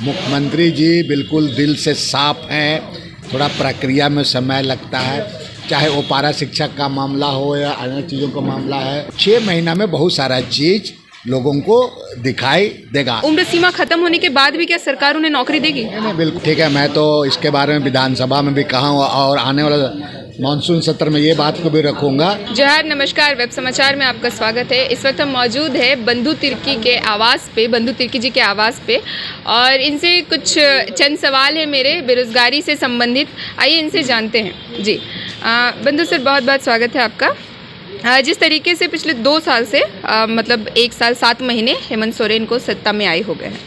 मुख्यमंत्री जी बिल्कुल दिल से साफ हैं। थोड़ा प्रक्रिया में समय लगता है, चाहे वो पारा शिक्षक का मामला हो या अन्य चीज़ों का मामला है। 6 महीना में बहुत सारा चीज़ लोगों को दिखाई देगा। उम्र सीमा खत्म होने के बाद भी क्या सरकार उन्हें नौकरी देगी? नहीं, बिल्कुल ठीक है। मैं तो इसके बारे में विधानसभा में भी कहा हूँ और आने वाला मानसून सत्र में ये बात को भी रखूँगा। जोहार, नमस्कार। वेब समाचार में आपका स्वागत है। इस वक्त हम मौजूद है बंधु तिर्की के आवास पे, बंधु तिर्की जी के आवास पे, और इनसे कुछ चंद सवाल है मेरे बेरोजगारी से संबंधित। आइए इनसे जानते हैं। जी बंधु सर, बहुत बहुत स्वागत है आपका। जिस तरीके से पिछले 2 साल से मतलब 1 साल 7 महीने हेमंत सोरेन को सत्ता में आए हो गए हैं,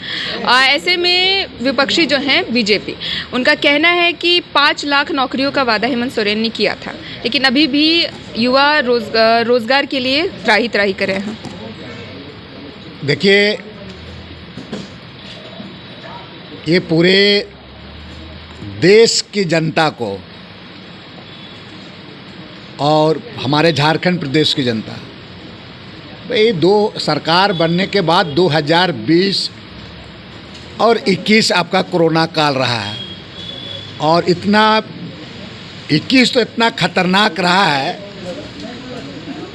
ऐसे में विपक्षी जो हैं बीजेपी, उनका कहना है कि 5 लाख नौकरियों का वादा हेमंत सोरेन ने किया था, लेकिन अभी भी युवा रोजगार के लिए त्राही त्राही कर रहे हैं। देखिए, ये पूरे देश की जनता को और हमारे झारखंड प्रदेश की जनता, भाई सरकार बनने के बाद 2020 और 21 आपका कोरोना काल रहा है, और 21 तो इतना खतरनाक रहा है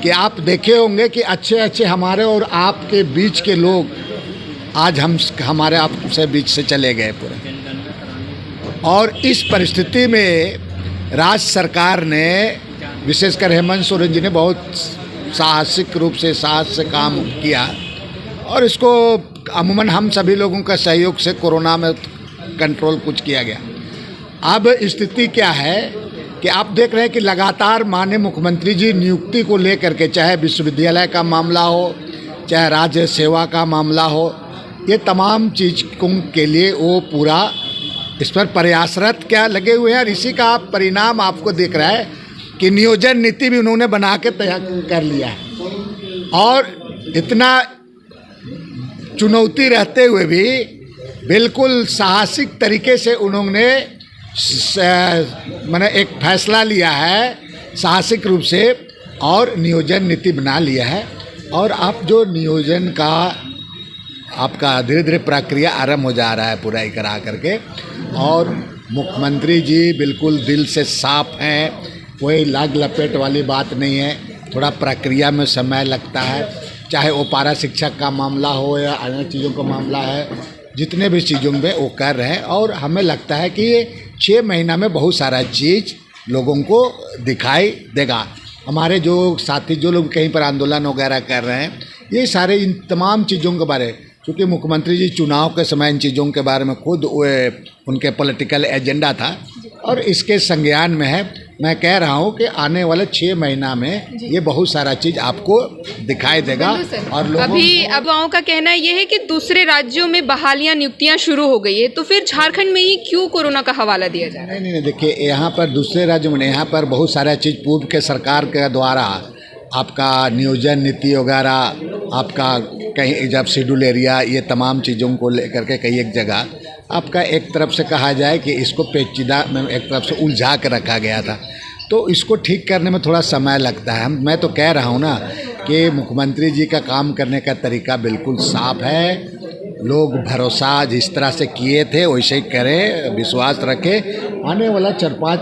कि आप देखे होंगे कि अच्छे अच्छे हमारे और आपके बीच के लोग आज हमारे आपसे बीच से चले गए पूरे। और इस परिस्थिति में राज्य सरकार ने, विशेषकर हेमंत सोरेन जी ने बहुत साहसिक रूप से साहस से काम किया, और इसको अमूमन हम सभी लोगों का सहयोग से कोरोना में कंट्रोल कुछ किया गया। अब स्थिति क्या है कि आप देख रहे हैं कि लगातार माननीय मुख्यमंत्री जी नियुक्ति को लेकर के, चाहे विश्वविद्यालय का मामला हो, चाहे राज्य सेवा का मामला हो, ये तमाम चीज़ों के लिए वो पूरा इस पर प्रयासरत क्या लगे हुए हैं। और इसी का परिणाम आपको दिख रहा है कि नियोजन नीति भी उन्होंने बना के तैयार कर लिया है, और इतना चुनौती रहते हुए भी बिल्कुल साहसिक तरीके से उन्होंने मैंने एक फैसला लिया है साहसिक रूप से, और नियोजन नीति बना लिया है। और आप जो नियोजन का आपका धीरे धीरे प्रक्रिया आरंभ हो जा रहा है पूरा ही करा करके, और मुख्यमंत्री जी बिल्कुल दिल से साफ हैं। कोई लाग लपेट वाली बात नहीं है। थोड़ा प्रक्रिया में समय लगता है, चाहे वो पारा शिक्षक का मामला हो या अन्य चीज़ों का मामला है, जितने भी चीज़ों में वो कर रहे हैं। और हमें लगता है कि ये 6 महीना में बहुत सारा चीज़ लोगों को दिखाई देगा। हमारे जो साथी, जो लोग कहीं पर आंदोलन वगैरह कर रहे हैं, ये सारे इन तमाम चीज़ों के बारे, क्योंकि मुख्यमंत्री जी चुनाव के समय इन चीज़ों के बारे में खुद उनके पॉलिटिकल एजेंडा था, और इसके संज्ञान में है। मैं कह रहा हूँ कि आने वाले 6 महीना में ये बहुत सारा चीज़ आपको दिखाई देगा। और अभी युवाओं का कहना ये है कि दूसरे राज्यों में बहालियां, नियुक्तियां शुरू हो गई है, तो फिर झारखंड में ही क्यों कोरोना का हवाला दिया जा रहा है? नहीं, देखिए, यहाँ पर दूसरे राज्यों में, यहाँ पर बहुत सारा चीज़ पूर्व के सरकार के द्वारा आपका नियोजन नीति वगैरह, आपका कहीं जब शेड्यूल एरिया, ये तमाम चीज़ों को लेकर के कई एक जगह आपका एक तरफ से कहा जाए कि इसको पेचीदा में एक तरफ से उलझा कर रखा गया था, तो इसको ठीक करने में थोड़ा समय लगता है। मैं तो कह रहा हूँ ना कि मुख्यमंत्री जी का काम करने का तरीका बिल्कुल साफ है। लोग भरोसा जिस तरह से किए थे वैसे ही करें, विश्वास रखें। आने वाला 4-5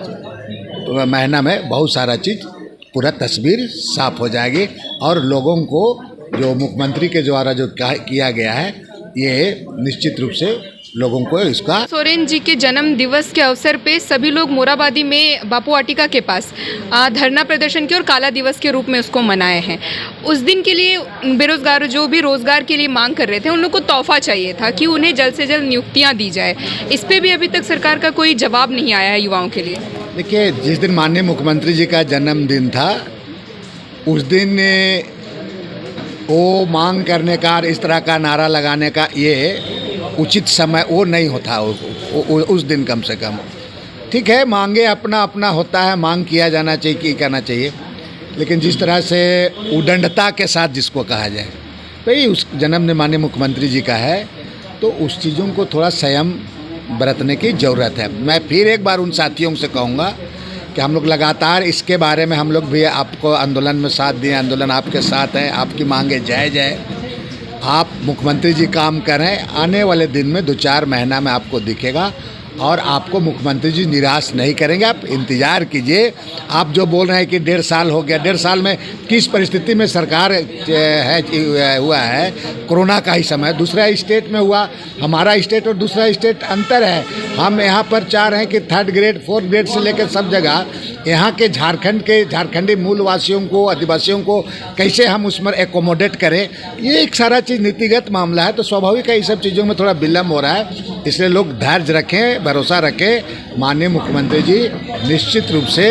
महीना में बहुत सारा चीज़, पूरा तस्वीर साफ हो जाएगी, और लोगों को जो मुख्यमंत्री के द्वारा जो किया गया है, ये निश्चित रूप से लोगों को इसका। सोरेन जी के जन्म दिवस के अवसर पे सभी लोग मोराबादी में बापू वाटिका के पास धरना प्रदर्शन किया और काला दिवस के रूप में उसको मनाए हैं। उस दिन के लिए बेरोजगार जो भी रोजगार के लिए मांग कर रहे थे, उन लोग को तोहफा चाहिए था कि उन्हें जल्द से जल्द नियुक्तियां दी जाए। इस पर भी अभी तक सरकार का कोई जवाब नहीं आया है युवाओं के लिए। देखिए, जिस दिन माननीय मुख्यमंत्री जी का जन्मदिन था, उस दिन वो मांग करने का, इस तरह का नारा लगाने का ये उचित समय वो नहीं होता उस दिन। कम से कम ठीक है, मांगे अपना अपना होता है, मांग किया जाना चाहिए कि करना चाहिए, लेकिन जिस तरह से उदंडता के साथ जिसको कहा जाए, भाई उस जन्मदिन माननीय मुख्यमंत्री जी का है, तो उस चीज़ों को थोड़ा संयम बरतने की ज़रूरत है। मैं फिर एक बार उन साथियों से कहूँगा कि हम लोग लगातार इसके बारे में, हम लोग भी आपको आंदोलन में साथ दिए, आंदोलन आपके साथ है, आपकी मांगे जायज़ है, आप मुख्यमंत्री जी काम करें, आने वाले दिन में 2-4 महीना में आपको दिखेगा और आपको मुख्यमंत्री जी निराश नहीं करेंगे। आप इंतज़ार कीजिए। आप जो बोल रहे हैं कि 1.5 साल हो गया, 1.5 साल में किस परिस्थिति में सरकार हुआ है, कोरोना का ही समय, दूसरा स्टेट में हुआ, हमारा स्टेट और दूसरा स्टेट अंतर है। हम यहाँ पर चाह रहे हैं कि 3rd ग्रेड 4th ग्रेड से लेकर सब जगह यहाँ के झारखंडी मूलवासियों को, आदिवासियों को कैसे हम उसमें एकोमोडेट करें, ये एक सारा चीज़ नीतिगत मामला है। तो स्वाभाविक है, ये सब चीज़ों में थोड़ा विलम्ब हो रहा है, इसलिए लोग धैर्य रखें, भरोसा रखें। माननीय मुख्यमंत्री जी निश्चित रूप से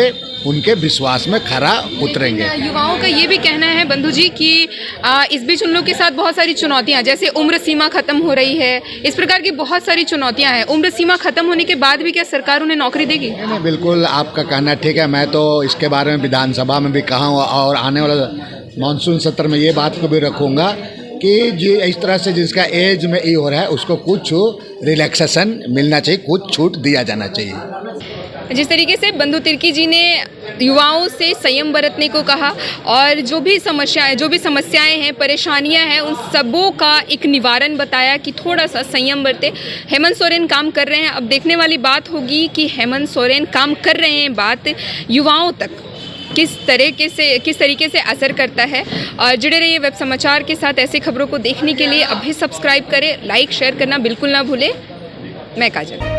उनके विश्वास में खरा उतरेंगे। युवाओं का ये भी कहना है बंधु जी कि इस बीच उन लोग के साथ बहुत सारी चुनौतियां, जैसे उम्र सीमा खत्म हो रही है, इस प्रकार की बहुत सारी चुनौतियां हैं। उम्र सीमा खत्म होने के बाद भी क्या सरकार उन्हें नौकरी देगी? नहीं, बिल्कुल आपका कहना ठीक है। मैं तो इसके बारे में विधानसभा में भी कहा हूँ और आने वाला मानसून सत्र में ये बात को भी रखूँगा कि जो इस तरह से जिसका एज में ये हो रहा है उसको कुछ रिलैक्सेशन मिलना चाहिए, कुछ छूट दिया जाना चाहिए। जिस तरीके से बंधु तिर्की जी ने युवाओं से संयम बरतने को कहा और जो भी समस्याएं हैं, परेशानियां हैं, उन सबों का एक निवारण बताया कि थोड़ा सा संयम बरते। हेमंत सोरेन काम कर रहे हैं। अब देखने वाली बात होगी कि हेमंत सोरेन काम कर रहे हैं, बात युवाओं तक किस तरीके से असर करता है। और जुड़े रहिए वेब समाचार के साथ। ऐसी खबरों को देखने के लिए अभी सब्सक्राइब करें, लाइक शेयर करना बिल्कुल ना भूलें। मैं काजल।